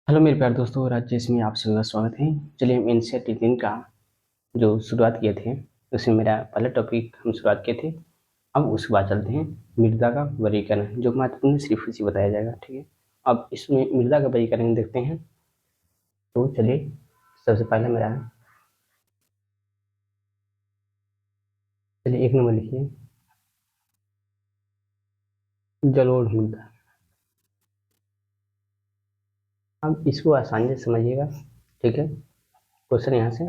Hello मेरे प्यारे दोस्तों, राजेश में आप सभी का स्वागत है। चलिए हम एनसीईआरटी 3 का जो शुरुआत किए थे उसमें मेरा पहला टॉपिक हम शुरुआत किए थे। अब उसके बाद चलते हैं मृदा का वर्गीकरण, जो महत्वपूर्ण सिर्फ उसी बताया जाएगा। ठीक है, अब इसमें मृदा का वर्गीकरण देखते हैं। तो चलिए, सबसे पहला मेरा है, चलिए 1 नंबर लिखिए, जलोढ़ मृदा। अब इसको आसानी से समझिएगा। ठीक है, क्वेश्चन यहाँ से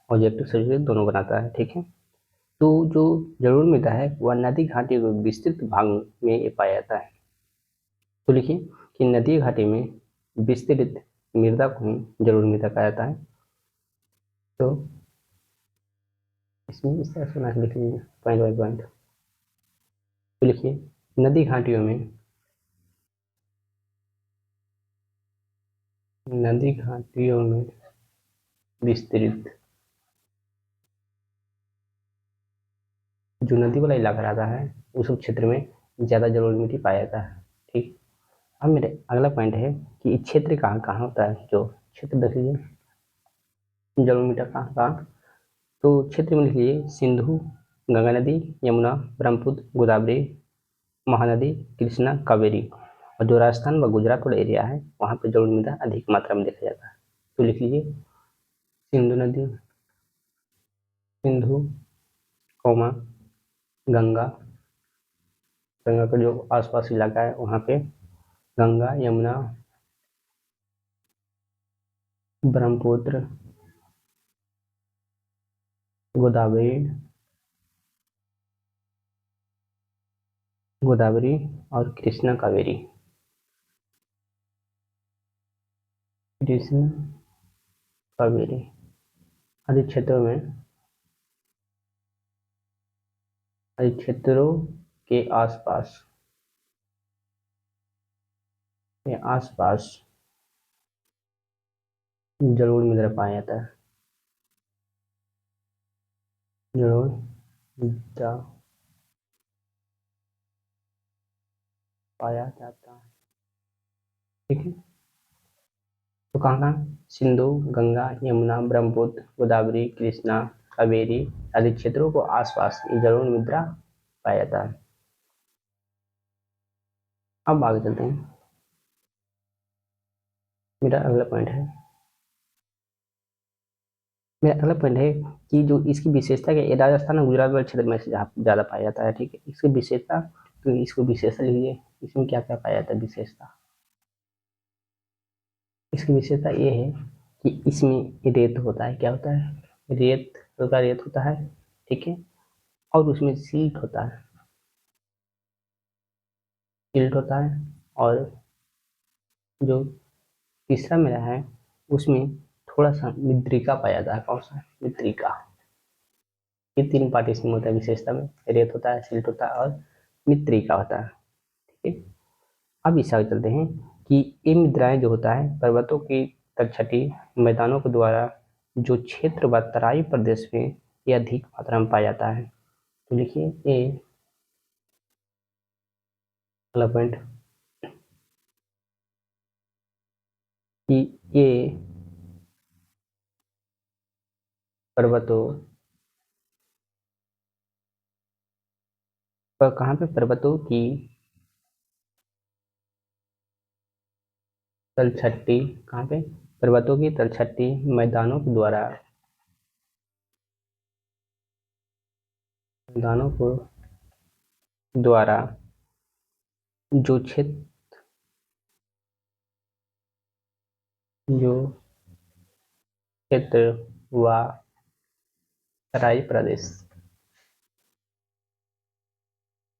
ऑब्जेक्टिव सब्जेक्ट दोनों बनाता है। ठीक है, तो जो जलोढ़ मृदा है वह नदी घाटी के विस्तृत भाग में ये पाया जाता है। तो लिखिए कि नदी घाटी में विस्तृत मृदा को ही जलोढ़ मृदा कहा जाता है। तो इसमें इस तरह से लिख लीजिए पॉइंट बाय पॉइंट। तो लिखिए नदी घाटियों में, नदी घाटियों में विस्तृत जो नदी वाला इलाका रहता है उस क्षेत्र में ज़्यादा जलोढ़ मिट्टी पाया जाता है। ठीक, अब मेरे अगला पॉइंट है कि क्षेत्र कहाँ कहाँ होता है। जो क्षेत्र देख लीजिए जलोढ़ मिट्टी कहाँ कहाँ, तो क्षेत्र में लिख लीजिए सिंधु, गंगा नदी, यमुना, ब्रह्मपुत्र, गोदावरी, महानदी, कृष्णा, कावेरी। और जो राजस्थान व गुजरात वाला एरिया है वहाँ पे जलोढ़ मृदा अधिक मात्रा में देखा जाता है। तो लिख लीजिए सिंधु नदी, सिंधु, कौमा, गंगा, गंगा का जो आसपास इलाका है वहाँ पे गंगा, यमुना, ब्रह्मपुत्र, गोदावरी, गोदावरी और कृष्णा, कावेरी। कृष्णा, कावेरी आदि क्षेत्रों में, आदि क्षेत्रों के आसपास, के आसपास जलोढ़ मृदा पाया जाता है। जलोढ़ मृदा पाया जाता है। ठीक है, तो कहाँ कहाँ, सिंधु, गंगा, यमुना, ब्रह्मपुत्र, गोदावरी, कृष्णा, कावेरी आदि क्षेत्रों को आसपास ये जलोढ़ मृदा पाया जाता है। अब आगे चलते हैं, मेरा अगला पॉइंट है, मेरा अगला पॉइंट है कि जो इसकी विशेषता है, राजस्थान और गुजरात वाले क्षेत्र में से ज़्यादा पाया जाता है। ठीक है, इसकी विशेषता, तो इसको विशेषता लिखिए, इसमें क्या क्या पाया जाता है विशेषता। इसकी विशेषता ये है कि इसमें रेत होता है। क्या होता है? रेत, हल्का रेत होता है। ठीक है, और उसमें सिल्ट होता है, सिल्ट होता है। और जो तीसरा मेरा है उसमें थोड़ा सा मृत्तिका पाया जाता है। कौन सा? मृत्तिका। ये 3 पार्ट इसमें होता है विशेषता में, रेत होता है, सिल्ट होता है और मृत्तिका होता है। ठीक है, अब इस आगे चलते हैं कि ये मुद्राएं जो होता है पर्वतों की तलछटी मैदानों के द्वारा जो क्षेत्र व तराई प्रदेश में ये अधिक मात्रा में पाया जाता है। तो लिखिए ये अगला पॉइंट कि ये पर्वतों पर, कहाँ पे, पर्वतों की तलछटी, कहाँ पे, पर्वतों की तलछटी मैदानों के द्वारा, मैदानों को द्वारा जो क्षेत्र, जो क्षेत्र व तराई प्रदेश,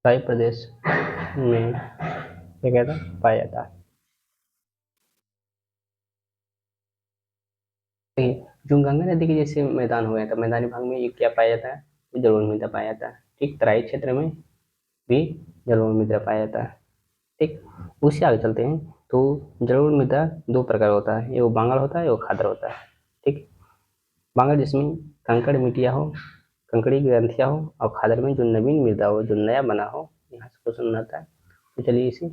तराई प्रदेश में क्या कहता है पाया जाता है। ठीक, जो गंगा नदी के जैसे मैदान हो गया था, मैदानी भाग में ये क्या पाया जाता है? जलोढ़ मृदा पाया जाता है। ठीक, तराई क्षेत्र में भी जलोढ़ मृदा पाया जाता है। ठीक, उससे आगे चलते हैं। तो जलोढ़ मृदा 2 प्रकार होता है, एगो बांगड़ होता है, एगो खादर होता है। ठीक, बांगड़ जिसमें कंकड़ मिट्टियाँ हो, कंकड़ी की ग्रंथियाँ हो, और खादर में जो नवीन मृदा हो, जो नया बना हो। यहाँ से क्वेश्चन आता है। तो चलिए इसे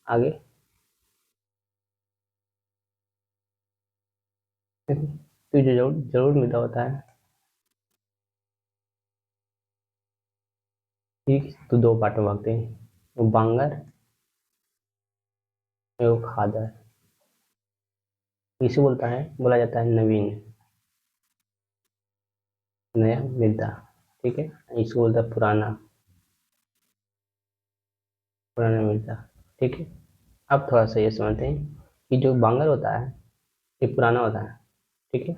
आगे तो जो जरूर जरूर मृदा होता है, ठीक, तो दो पार्ट में भागते हैं, वो बांगर, वो खादर। इसे बोला जाता है नवीन, नया मृदा, ठीक है। इसको बोलता है पुराना, पुराना मृदा, ठीक है। अब थोड़ा सा ये समझते हैं कि जो बांगर होता है ये पुराना होता है, ठीक है।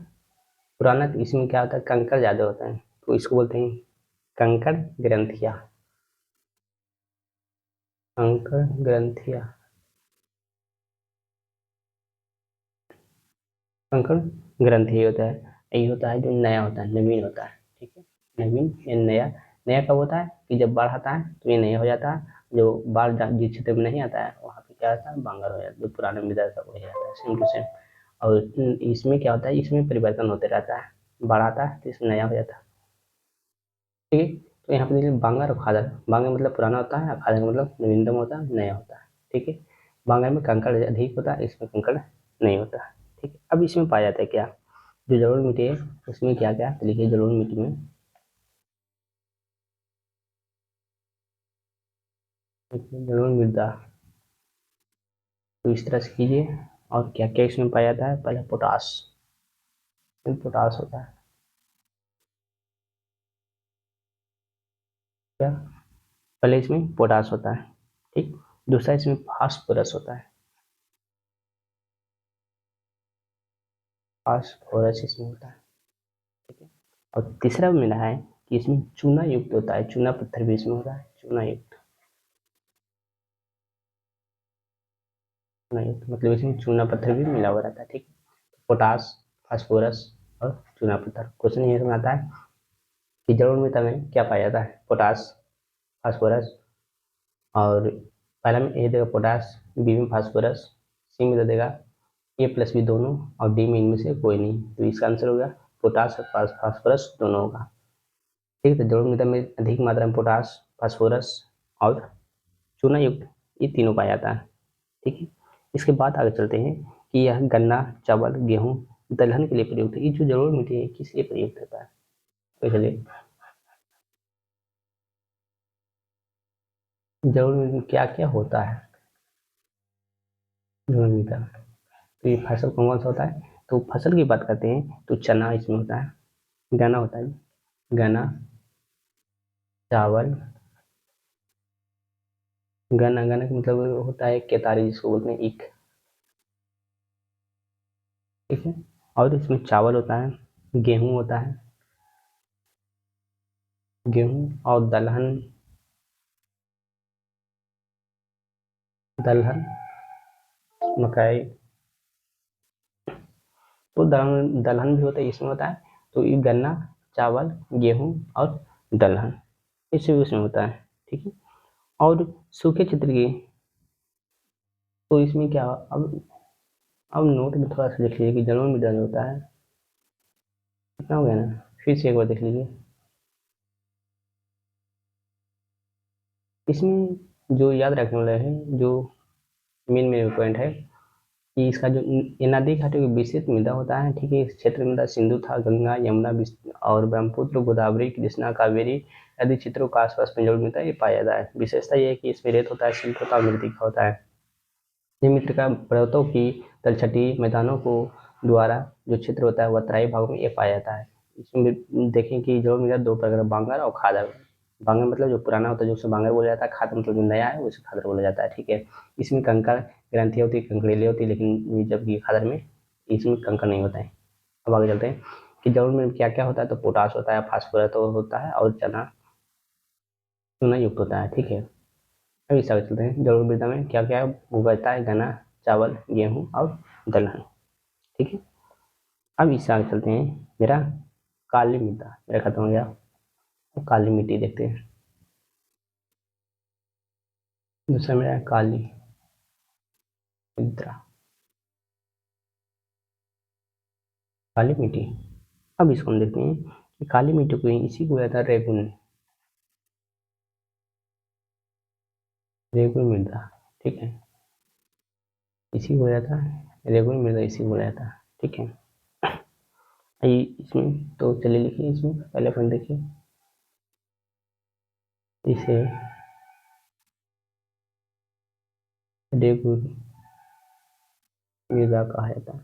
पुराना, तो इसमें क्या होता है, कंकड़ ज्यादा होता है, तो इसको बोलते हैं कंकड़ ग्रंथिया, कंकड़ ग्रंथिया, कंकड़ ग्रंथि ये होता है। यही होता है जो नया होता है, नवीन होता है, ठीक है। नवीन या नया। नया कब होता है कि जब बाढ़ आता है तो ये नया हो जाता है, जो बाढ़ जिस क्षेत्र में नहीं आता है वहाँ पे क्या होता है, बांगर हो जाता है, जो पुराना मृदा था वो हो जाता है, सेम टू सेम। और इसमें क्या होता है, इसमें परिवर्तन होते रहता है, बाढ़ आता है तो इसमें नया हो जाता है, ठीक है। तो यहाँ पे देखिए बांगर और खादर, बांगर मतलब पुराना होता है, खादर का मतलब नवीनतम होता है, नया होता है, ठीक है। बांगर में कंकड़ अधिक होता है, इसमें कंकड़ नहीं होता है, ठीक है। अब इसमें पाया जाता है क्या, जो जलोढ़ मिट्टी है उसमें क्या क्या, तो लिखिए जलोढ़ मिट्टी में, जलोढ़ मृदा, तो इस तरह से कीजिए। और क्या क्या इसमें पाया जाता है, पहले पोटास, इसमें पोटास होता है, क्या, पहले इसमें पोटास होता है, ठीक। दूसरा इसमें फास्फोरस होता है, फास्फोरस इसमें होता है, ठीक है। और तीसरा मिला है कि इसमें चूना युक्त होता है, चूना पत्थर भी इसमें होता है, चूना युक्त, चूना युक्त मतलब इसमें चूना पत्थर भी मिला हुआ रहता है, ठीक। पोटास, फास्फोरस और चूना पत्थर। क्वेश्चन ये समझ आता है कि जलोढ़ मृदा में क्या पाया जाता है, पोटास, फास्फोरस, और पहला में ए देगा पोटास, बी में फास्फोरस, सी में दे देगा ए प्लस बी दोनों, और डी में इनमें से कोई नहीं, तो इसका आंसर होगा पोटास और फास्फोरस दोनों होगा, ठीक है। तो जलोढ़ मृदा में अधिक मात्रा में पोटास, फास्फोरस और चूना युक्त ये तीनों पाया जाता है, ठीक है। इसके बाद आगे चलते हैं कि यह गन्ना, चावल, गेहूं, दलहन के लिए प्रयुक्त है। ये जो जलोढ़ मिट्टी है किस लिए प्रयुक्त होता है, तो चलिए, जलोढ़ मिट्टी में क्या क्या होता है, जलोढ़ मिट्टी, तो ये फसल कौन कौन सा होता है, तो फसल की बात करते हैं तो चना इसमें होता है, गन्ना होता है, गन्ना, चावल, गन्ना, गन्ना का मतलब होता है केतारी जिसको बोलते हैं ईख, ठीक है। और इसमें चावल होता है, गेहूं होता है, गेहूं और दलहन, दलहन, मकई, तो दलहन, दलहन भी होता है, इसमें होता है, तो ये गन्ना, चावल, गेहूं और दलहन इसे भी उसमें होता है, ठीक है। और सूखे क्षेत्र की, तो इसमें क्या, अब नोट में थोड़ा सा देख लीजिए कि जलोढ़ मृदा जो होता है कितना हो गया ना, फिर से एक बार देख लीजिए। इसमें जो याद रखने वाला है, जो मेन मेन पॉइंट है कि इसका जो ये नदी घाटों की विस्तृत मृदा होता है, ठीक है। इस क्षेत्र में सिंधु था, गंगा, यमुना और ब्रह्मपुत्र, गोदावरी, कृष्णा, कावेरी आदि क्षेत्रों के आसपास में जलोढ़ मृदा ये पाया जाता है। विशेषता ये है कि इसमें रेत होता है, सिल्ट होता है, मृतिका होता है। ये मृतिका पर्वतों की तलछटी मैदानों को द्वारा जो क्षेत्र होता है वह तराई भागों में ये पाया जाता है। इसमें देखें कि जलोढ़ मृदा दो प्रकार, बांगर और खादर। बांगर मतलब जो पुराना होता है जो उसे बांगर बोला जाता है, खादर मतलब जो नया है उसे खादर बोला जाता है, ठीक है। इसमें कंकड़ ग्रंथियाँ होती है, कंकड़ेले होती है, लेकिन जबकि खादर में इसमें कंकड़ नहीं होता है। अब आगे चलते हैं कि जलोढ़ में क्या क्या होता है, तो पोटाश होता है, फास्फोरस तो होता है, और चना चूना युक्त होता है, ठीक है। अब इस आगे चलते हैं, जलोढ़ मृदा में क्या क्या उगता है, गन्ना, चावल, गेहूँ और दलहन, ठीक है। अब इससे आगे चलते हैं, मेरा काली मृदा मेरा खत्म हो गया, अब काली मिट्टी देखते हैं। दूसरा मेरा है काली मृदा, काली मिट्टी। अब इसको हम देखते हैं कि काली मिट्टी को इसी को कहता है रेगुन, रेगुन मृदा, ठीक है। इसी को जाता है रेगुन मृदा, इसी को जाता है, ठीक है। इसमें तो चलिए लिखिए, इसमें पहले पॉइंट देखिए, इसे रेगुल मृदा कहा जाता है।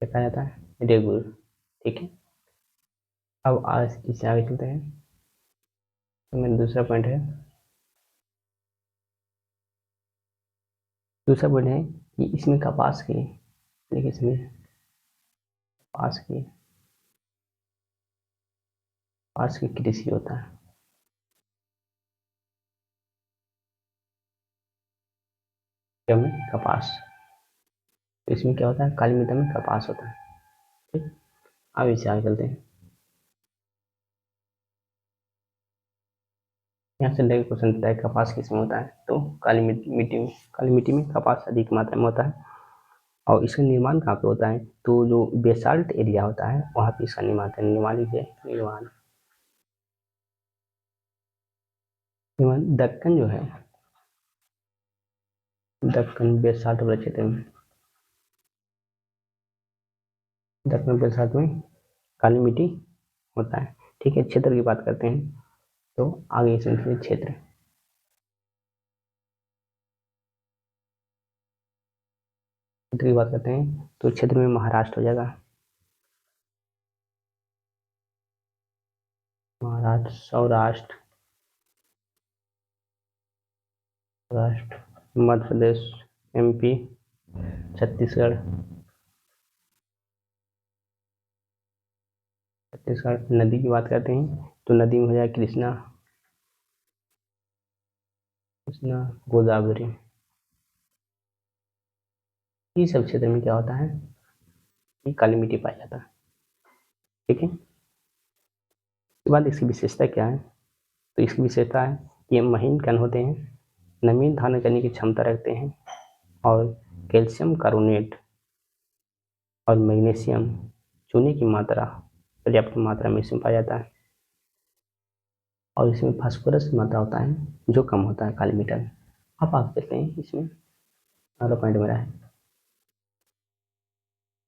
क्या कहा जाता है? रेगुल। ठीक है, अब आज इससे आगे चलते हैं। तो मेरा दूसरा पॉइंट है, दूसरा पॉइंट है कि इसमें कपास की, देखिए इसमें कपास की कृषि होता है। क्या में? कपास। तो इसमें क्या होता है? काली मृदा में कपास होता है। ठीक, अब इसे आगे चलते हैं। यहाँ से डायरेक्ट क्वेश्चन पूछता है कपास किसमें होता है, तो काली मिट्टी में। काली मिट्टी में कपास अधिक मात्रा में होता है। और इसका निर्माण कहाँ पे होता है? तो जो बेसाल्ट एरिया होता है वहाँ पे इसका निर्माण लिखिए, निर्माण दक्कन जो है, दक्कन बेसाल्ट वाले क्षेत्र में, दक्कन बेसाल्ट में काली मिट्टी होता है। ठीक है, क्षेत्र की बात करते हैं तो आगे इसमें क्षेत्र, क्षेत्र की बात करते हैं तो क्षेत्र में महाराष्ट्र हो जाएगा, महाराष्ट्र, सौराष्ट्र, मध्य प्रदेश, एमपी, छत्तीसगढ़, नदी की बात करते हैं तो नदी में हो जाए कृष्णा, गोदावरी। ये सब क्षेत्र में क्या होता है? ये काली मिट्टी पाया जाता है। ठीक है, उसके बाद इसकी विशेषता क्या है? तो इसकी विशेषता है कि ये महीन कण होते हैं, नमी धारण करने की क्षमता रखते हैं, और कैल्शियम कार्बोनेट और मैग्नीशियम चूने की मात्रा पर्याप्त मात्रा में इसमें पाया जाता है। और इसमें फास्फोरस की मात्रा होता है जो कम होता है काली मिट्टी में। अब आप देखते हैं इसमें अगला पॉइंट मेरा है,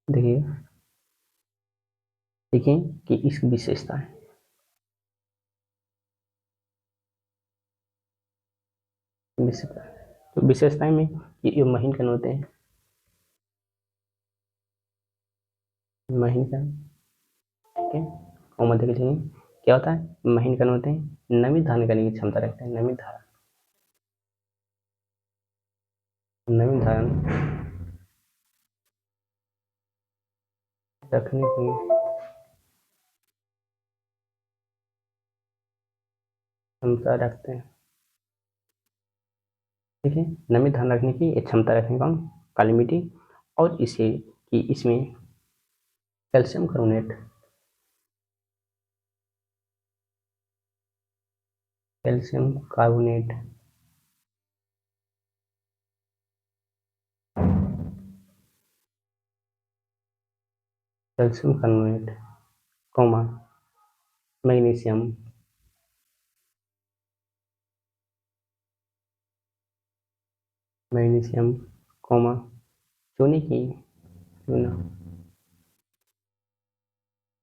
देखिए देखिए कि इसकी विशेषता है, तो विशेषताएं में ये महीन कण होते हैं, महीन कण। ठीक है, और मध्य के लिए क्या होता है? महीन कण होते हैं, नमी धारण करने की क्षमता रखते हैं, नमी धारण रखने की क्षमता रखते हैं। ठीक है, नमी धारण रखने की एक क्षमता रखने का काली मिट्टी, और इसे कि इसमें calcium carbonate, calcium carbonate calcium carbonate, comma magnesium, magnesium, comma चूने की, चूना,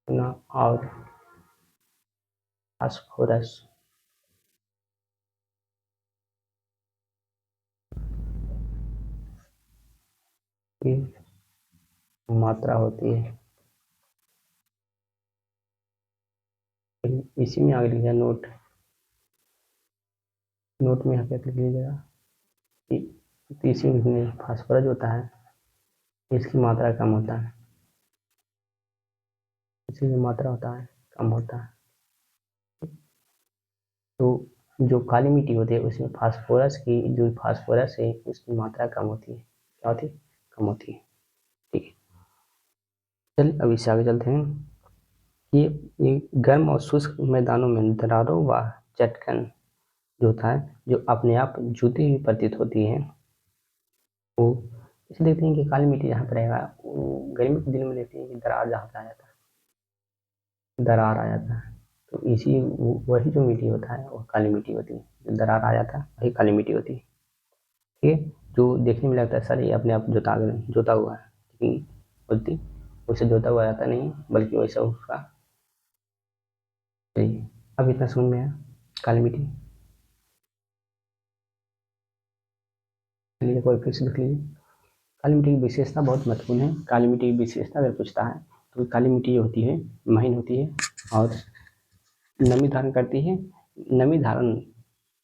चूना और फास्फोरस की मात्रा होती है। इसी में आगे लिखा नोट, नोट में यहाँ पे लिख लीजिएगा कि इसी में फास्फोरस होता है, इसकी मात्रा कम होता है, इसी की मात्रा होता है कम होता है। तो जो काली मिट्टी होती है उसमें फास्फोरस की, जो फास्फोरस है उसकी मात्रा कम होती है। क्या होती है? कम होती है। ठीक है, चलिए अब इससे आगे चलते हैं। ये गर्म और शुष्क मैदानों में दरारों व चटकन जो होता है, जो अपने आप जुती हुई प्रतीत होती है, वो इसे देखते हैं कि काली मिट्टी जहाँ पर रहेगा, गर्मी के दिनों में देखते हैं कि दरार जहाँ पर आ जाता है, दरार आ जाता है, तो इसी वही जो मिट्टी होता है वो काली मिट्टी होती है, जो दरार आ जाता है वही काली मिट्टी होती है। ठीक है, जो देखने में लगता है सर ये अपने आप जोता हुआ है, लेकिन होती उसे जोता हुआ रहता नहीं, बल्कि वैसा उसका सही है। अब इतना समझ में आया काली मिट्टी। चलिए कोई फिर से लिख लीजिए। काली मिट्टी की विशेषता बहुत महत्वपूर्ण है। काली मिट्टी की विशेषता अगर पूछता है तो काली मिट्टी होती है महीन होती है और नमी धारण करती है, नमी धारण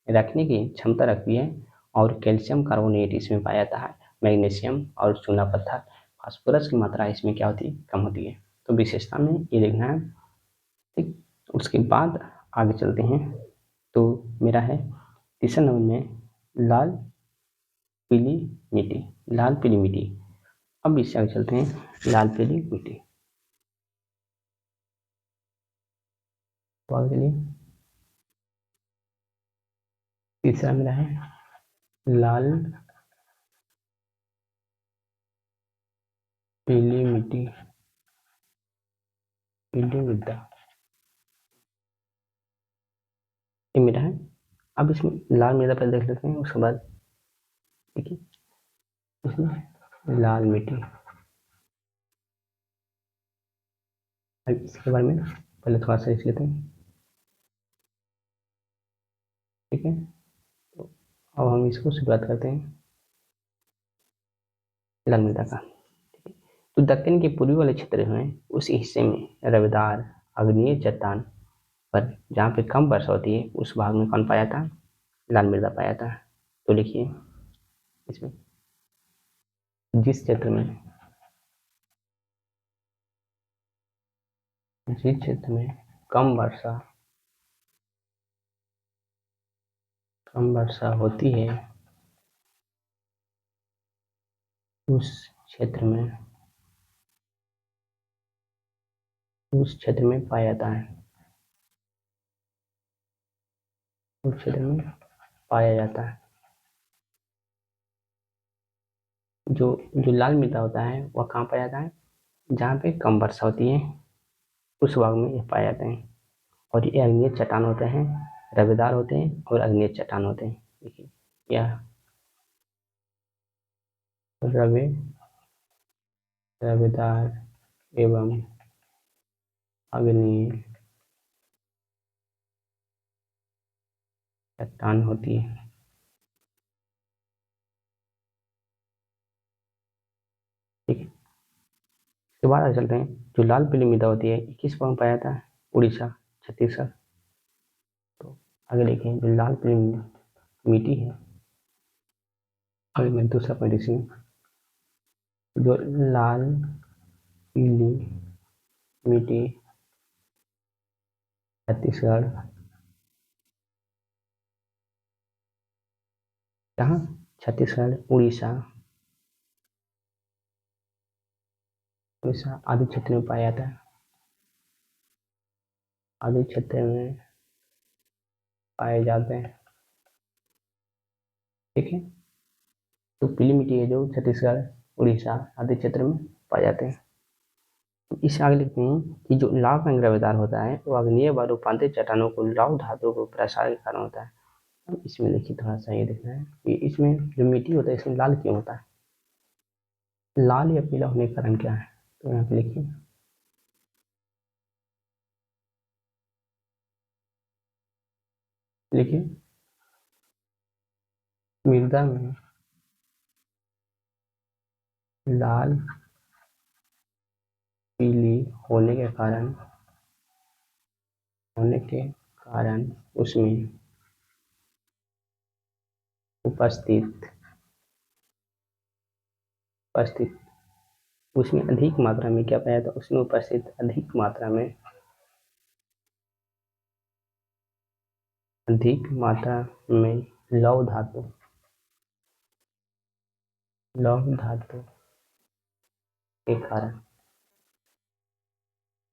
रखने की क्षमता रखती है, और कैल्शियम कार्बोनेट इसमें पाया जाता है, मैग्नीशियम और चूना पत्थर, फास्फोरस की मात्रा इसमें क्या होती है, कम होती है। तो विशेषता में ये देखना है, ठीक। उसके बाद आगे चलते हैं। तो मेरा है तीसरे नंबर में लाल पीली मिट्टी, लाल पीली मिट्टी। अब इससे आगे चलते हैं लाल पीली मिट्टी। तो आगे चलिए, तीसरा मेरा है लाल पीली मिट्टी, पीली मृदा, ये मेरा है। अब इसमें लाल मृदा पहले देख लेते हैं, उसके बाद देखिए इसमें लाल मिट्टी। अब इसके बारे में पहले थोड़ा सा लिख लेते हैं, ठीक है। तो अब हम इसको शुरुआत करते हैं लाल मृदा का। तो दक्कन के पूर्वी वाले क्षेत्र में उस हिस्से में रवेदार आग्नेय चट्टान पर जहाँ पे कम वर्षा होती है उस भाग में कौन पाया था, लाल मृदा पाया था। तो लिखिए इसमें जिस क्षेत्र में, जिस क्षेत्र में कम वर्षा होती है उस क्षेत्र में, उस क्षेत्र में पाया जाता है, उस क्षेत्र में पाया जाता है। जो जो लाल मृदा होता है वह कहाँ पाया जाता है, जहाँ पे कम वर्षा होती है उस भाग में ये पाए जाते हैं। और ये अग्निय चट्टान होते हैं, रवेदार होते हैं और अग्निय चट्टान होते हैं। देखिए यह रवे रवेदार एवं अग्निय चट्टान होती है। ठीक है, इसके बाद आगे चलते हैं। जो लाल पीली मृदा होती है किस भाग में पाया जाता है, उड़ीसा छत्तीसगढ़। तो आगे देखें, जो लाल पीली मिट्टी है, आगे मैं दूसरा पॉइंट इसमें, जो लाल पीली मिट्टी छत्तीसगढ़, कहाँ, छत्तीसगढ़ उड़ीसा, उड़ीसा आदि क्षेत्र में पाया जाता है, आदि क्षेत्र में पाए जाते हैं। ठीक है, तो पीली मिट्टी है जो छत्तीसगढ़ उड़ीसा आदि क्षेत्र में पाए जाते हैं। इस आगे लिखते हैं कि जो लाभ रंग रवेदार होता है वो अग्नेय व रूपांतरित चट्टानों को लौह धातु को प्रसार के कारण होता है। अब इसमें देखिए थोड़ा सा ये देखना है कि इसमें जो मिट्टी होता है इसमें लाल क्यों होता है, लाल या पीला होने का कारण क्या है। तो यहाँ पे लिखिए लिखिए मृदा में लाल पीली होने के कारण उसमें उपस्थित उपस्थित उसमें अधिक मात्रा में क्या पाया था, उसमें उपस्थित अधिक मात्रा में लौह धातु के कारण।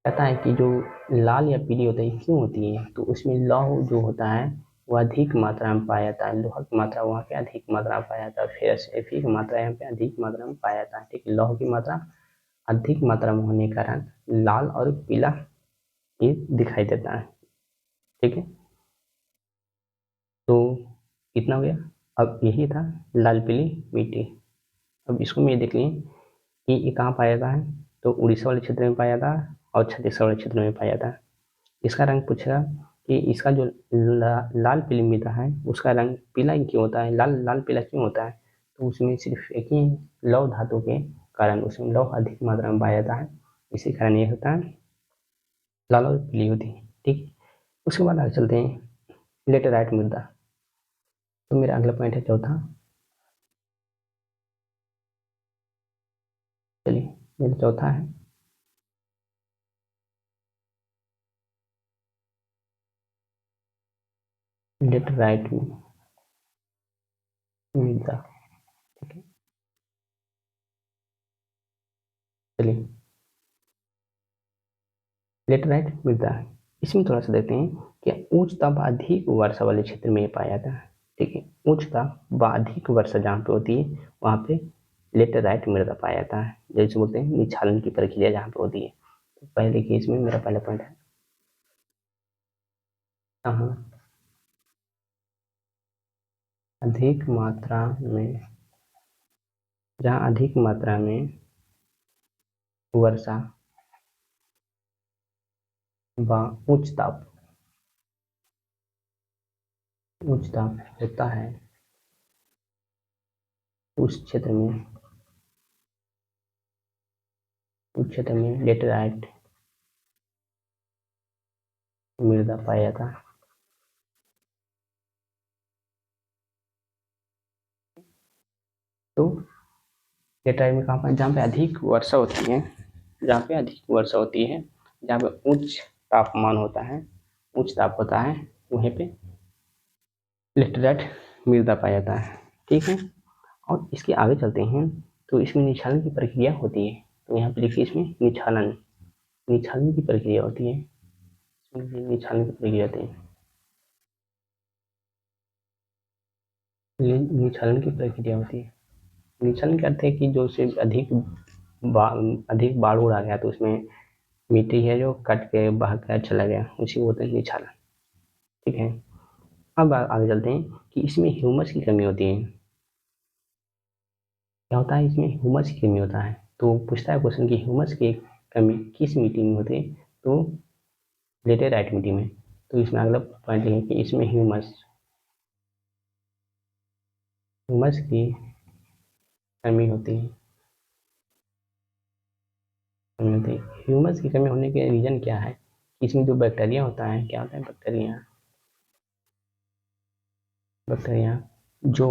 कहता है कि जो लाल या पीली होता है क्यों होती है, तो उसमें लौह जो होता है वह अधिक मात्रा में पाया जाता है, लोहा की मात्रा वहाँ पे अधिक मात्रा में पाया जाता है, फिर Fe की मात्रा यहाँ पे अधिक मात्रा में पाया जाता है। ठीक है, लौह की मात्रा अधिक मात्रा में होने के कारण लाल और पीला ये दिखाई देता है। ठीक है, तो कितना हो गया, अब यही था लाल पीली मिट्टी। अब इसको मैं देख लें कि ये कहाँ पाया जाता है, तो उड़ीसा वाले क्षेत्र में पाया जाता है और छत्तीसगढ़ वाले क्षेत्र में पाया जाता है। इसका रंग पूछेगा कि इसका जो लाल पीली मृदा है उसका रंग पीला क्यों होता है, लाल लाल पीला क्यों होता है, तो उसमें सिर्फ एक ही लौह धातु के कारण उसमें लौह अधिक मात्रा में पाया जाता है, इसी कारण ये होता है लाल और पीली होती है। ठीक, उसके बाद आगे चलते हैं लेटेराइट मृदा। तो मेरा अगला पॉइंट है चौथा। चलिए, मेरा चौथा है लेटेराइट मृदा। ठीक है, चलिए लेटेराइट मृदा है, इसमें थोड़ा सा देखते हैं कि उच्च ताप अधिक वर्षा वाले क्षेत्र में पाया जाता है। ठीक है, उच्च ताप व अधिक वर्षा जहाँ पे होती है वहाँ पे लेटेराइट मृदा पाया जाता है, जैसे बोलते हैं निक्षालन की प्रक्रिया जहाँ पे होती है। तो पहले केस में मेरा पहला पॉइंट है हाँ, अधिक मात्रा में, जहाँ अधिक मात्रा में वर्षा व उच्च ताप होता है उस क्षेत्र में, लेटेराइट मृदा पाया जाता है। तो लेटेराइट में कहाँ पाए, जहाँ पे अधिक वर्षा होती है, जहाँ पे अधिक वर्षा होती है, जहाँ पे उच्च तापमान होता है, उच्च ताप होता है, वहीं पे लेटेराइट मृदा पाया जाता है। ठीक है, और इसके आगे चलते हैं तो इसमें निक्षालन की प्रक्रिया होती है। तो यहाँ पे लिखिए इसमें निक्षालन की प्रक्रिया होती है, निक्षालन की प्रक्रिया होती है, निक्षालन की प्रक्रिया होती है। निक्षालन का अर्थ है कि जो से अधिक बाढ़ उड़ आ गया तो उसमें मिट्टी है जो कट के बह कर चला गया, उसी को बोलते हैं निक्षालन। ठीक है, अब आगे चलते हैं कि इसमें ह्यूमस की कमी होती है। क्या होता है, इसमें ह्यूमस की कमी होता है। तो पूछता है क्वेश्चन की ह्यूमस की कमी किस मिट्टी में होती है, तो लेटेराइट मिट्टी में। तो इसमें अगला पॉइंट है कि इसमें ह्यूमस की कमी होती है। ह्यूमस की कमी होने के रीजन क्या है, इसमें जो बैक्टीरिया होता है, क्या होता है बैक्टीरिया जो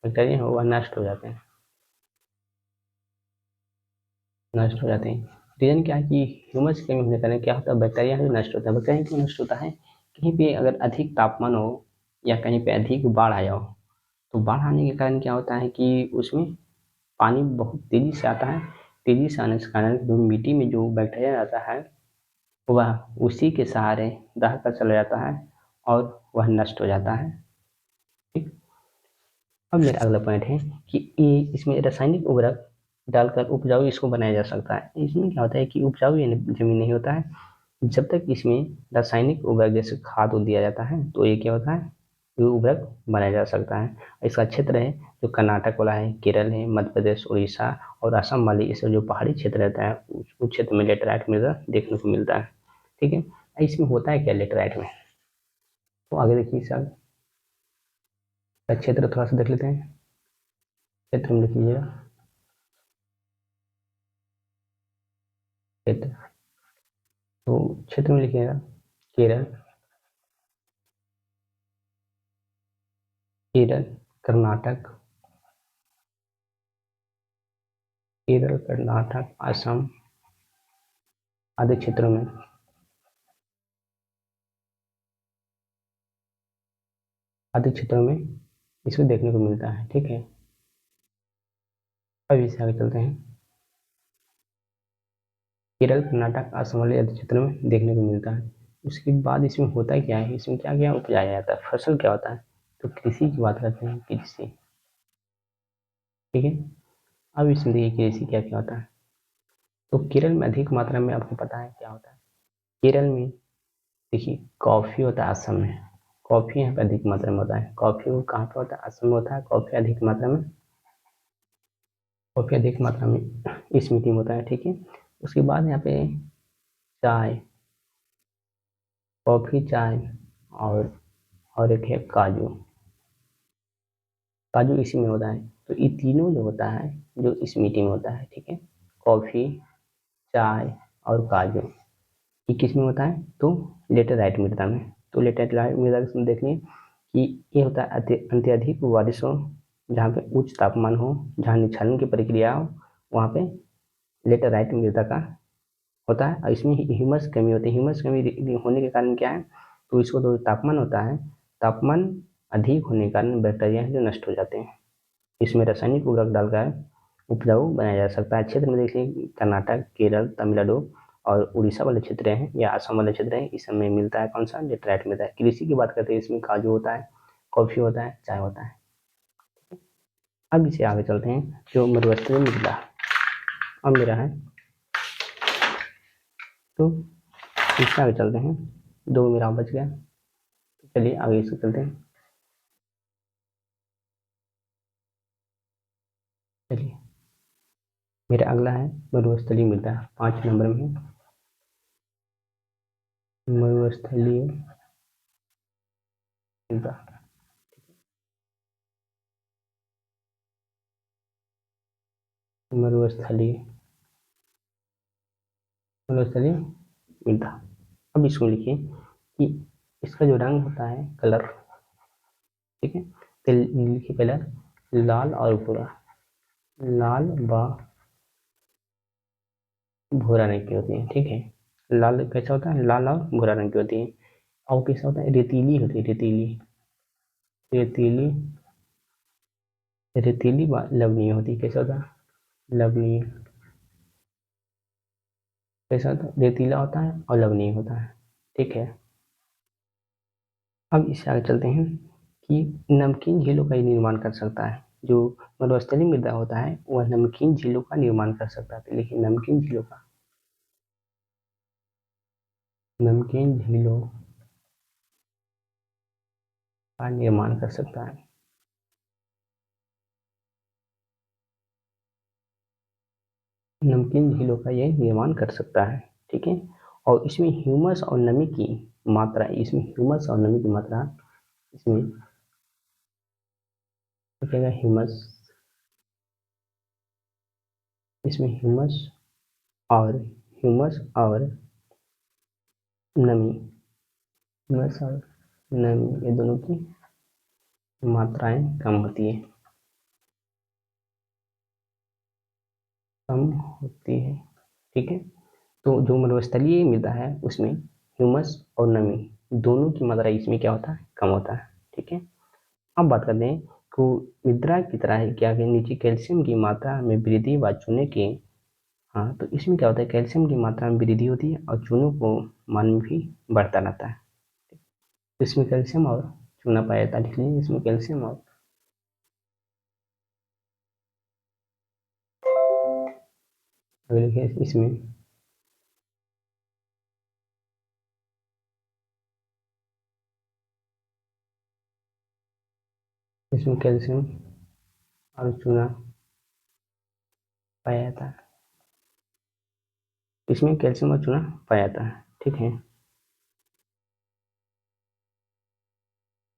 बैक्टीरिया हो वह नष्ट हो जाते हैं, रीजन क्या है कि ह्यूमस की कमी होने के कारण क्या होता है, बैक्टीरिया जो नष्ट होता है। बैक्टीरिया क्यों नष्ट होता है, कहीं पे अगर अधिक तापमान हो या कहीं पे अधिक बाढ़ आया हो, तो बाढ़ आने के कारण क्या होता है कि उसमें पानी बहुत तेजी से आता है, तेजी से आने के कारण जो मिट्टी में जो बैक्टीरिया रहता है वह उसी के सहारे दह कर चला जाता है और वह नष्ट हो जाता है। ठीक, अब मेरा अगला पॉइंट है कि ये इसमें रासायनिक उर्वरक डालकर उपजाऊ इसको बनाया जा सकता है। इसमें क्या होता है कि उपजाऊ ये जमीन नहीं होता है जब तक इसमें रासायनिक उर्वरक जैसे खाद दिया जाता है, तो ये क्या होता है, ये उर्वरक बनाया जा सकता है। इसका क्षेत्र है जो कर्नाटक वाला है, केरल है, मध्य प्रदेश, उड़ीसा और असम वाली इस जो पहाड़ी क्षेत्र रहता है उस क्षेत्र में लेटेराइट मृदा देखने को मिलता है। ठीक है, इसमें होता है क्या लेटेराइट में, तो आगे देखिए सर, क्षेत्र थोड़ा सा देख लेते हैं। क्षेत्र में लिख लीजिएगा, क्षेत्र, तो क्षेत्र में लिखिएगा केरल, कर्नाटक, असम आदि क्षेत्रों में, इसमें देखने को मिलता है। ठीक है, अब इससे आगे चलते हैं। केरल, कर्नाटक, असम वाले आदि क्षेत्रों में देखने को मिलता है। उसके बाद इसमें होता क्या है, इसमें क्या क्या उपजाया जाता है, फसल क्या होता है, तो कृषि की बात करते हैं, कृषि। ठीक है, अब इसमें देखिए कृषि क्या क्या होता है। तो केरल में अधिक मात्रा में आपको पता है क्या होता है, केरल में देखिए कॉफी होता है, असम में कॉफ़ी यहाँ पे अधिक मात्रा में होता है। कॉफ़ी कहाँ पे होता है? असम में होता है कॉफ़ी अधिक मात्रा में, कॉफ़ी अधिक मात्रा में इस मिट्टी में होता है, ठीक है। उसके बाद यहाँ पे चाय, कॉफ़ी, चाय और एक है काजू, काजू इसी में होता है। तो ये तीनों जो होता है जो इस मिट्टी में होता है, ठीक है। कॉफ़ी, चाय और काजू ये किस में होता है? तो लेटेराइट मृदा में। तो लेटेराइट मृदा में देखिए कि ये होता है अत्यधिक बारिश हो, जहाँ पे उच्च तापमान हो, जहाँ निक्षालन की प्रक्रिया हो, वहाँ पे लेटेराइट मृदा का होता है। और इसमें ह्यूमस कमी होती है। ह्यूमस कमी होने के कारण क्या है? तो इसको जो तापमान होता है, तापमान अधिक होने के कारण बैक्टीरिया है जो नष्ट हो जाते हैं। इसमें रासायनिक उर्वरक डालकर उपजाऊ बनाया जा सकता है। क्षेत्र में देखिए कर्नाटक, केरल, तमिलनाडु और उड़ीसा वाले क्षेत्र हैं या असम वाले क्षेत्र हैं, इस समय मिलता है कौन सा? लेटेराइट मिलता है। कृषि की बात करते हैं, इसमें काजू होता है, कॉफ़ी होता है, चाय होता है। अब इसे आगे चलते हैं, जो मरुस्थलीय मृदा अब मेरा है, तो इससे आगे चलते हैं। 2 मेरा बच गया, तो चलिए आगे इससे चलते हैं। चलिए मेरा अगला है मरुस्थलीय मृदा, 5 नंबर में मरुस्थलीय मृदा। मरुस्थलीय मरुस्थलीय मृदा। अब इसको लिखिए कि इसका जो रंग होता है, कलर, ठीक है, तो लिखिए कलर लाल और भूरा, लाल व भूरा रंग की होती है, ठीक है। लाल कैसा होता है? लाल और भूरा रंग की होती है। और कैसा होता है? रेतीली होती है, रेतीली, रेतीली, रेतीली लवणीय होती है। कैसा होता है? लवणीय। कैसा होता है? रेतीला होता है और लवणीय होता है, ठीक है। अब इससे आगे चलते हैं कि नमकीन झीलों का निर्माण कर सकता है। जो मरुस्थलीय मृदा होता है वह नमकीन झीलों का निर्माण कर सकता है। लेकिन नमकीन झीलों का, नमकीन झीलों का निर्माण कर सकता है। नमकीन झीलों का यह निर्माण कर सकता है, ठीक है। और इसमें ह्यूमस और नमी की मात्रा, इसमें ह्यूमस और नमी की मात्रा, इसमें क्या ह्यूमस, इसमें और ह्यूमस और नमी, ह्यूमस और नमी ये दोनों की मात्राएं कम होती है, कम होती है, ठीक है। तो जो मरुस्थलीय मृदा है उसमें ह्यूमस और नमी दोनों की मात्रा इसमें क्या होता है? कम होता है, ठीक है। अब बात करते हैं कि मृदा की तरह है क्या कि नीचे कैल्शियम की मात्रा में वृद्धि व चूने के, हाँ, तो इसमें क्या होता है? कैल्शियम की मात्रा में वृद्धि होती है और चूनों को मान में भी बढ़ता रहता है। तो इसमें कैल्शियम और चूना पाया जाता है, लिख लीजिए इसमें कैल्शियम और, अगर लिखिए इसमें कैल्शियम और चूना पाया जाता है, इसमें कैल्शियम और चूना पाया जाता है, ठीक है।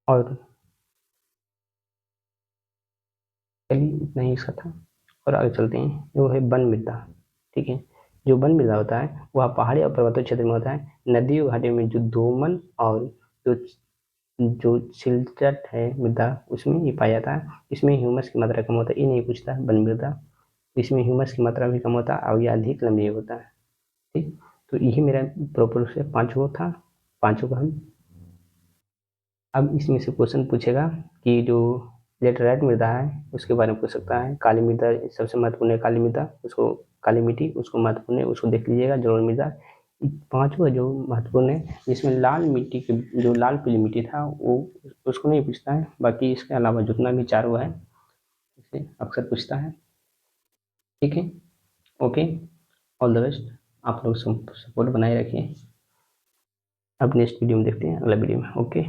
और चलिए इतना ही इसका था। और आगे चलते हैं, जो है वन मृदा, ठीक है। जो वन मृदा होता है वह पहाड़ी और पर्वतीय क्षेत्र में होता है। नदी और घाटी में जो दोमन और जो जो सिलचट है मृदा उसमें ये पाया जाता है। इसमें ह्यूमस की मात्रा कम होता है, ये नहीं पूछता है वन मृदा, इसमें ह्यूमस की मात्रा भी कम होता है और ये अधिक लंबी होता है, ठीक। तो यही मेरा प्रॉपर से 5 गो था, 5 को हम, अब इसमें से क्वेश्चन पूछेगा कि जो लेटराइट मृदा है उसके बारे में पूछ सकता है। काली मृदा सबसे महत्वपूर्ण है, काली मृदा, उसको काली मिट्टी उसको महत्वपूर्ण है, उसको देख लीजिएगा। जलोढ़ मृदा 5 जो महत्वपूर्ण है। इसमें लाल मिट्टी की जो लाल पीली मिट्टी था वो उसको नहीं पूछता है, बाकी इसके अलावा जितना भी 4 है इसे अक्सर पूछता है, ठीक है। Okay, all the best. आप लोग सपोर्ट बनाए रखिए। अब नेक्स्ट वीडियो में देखते हैं, अगला वीडियो में। ओके।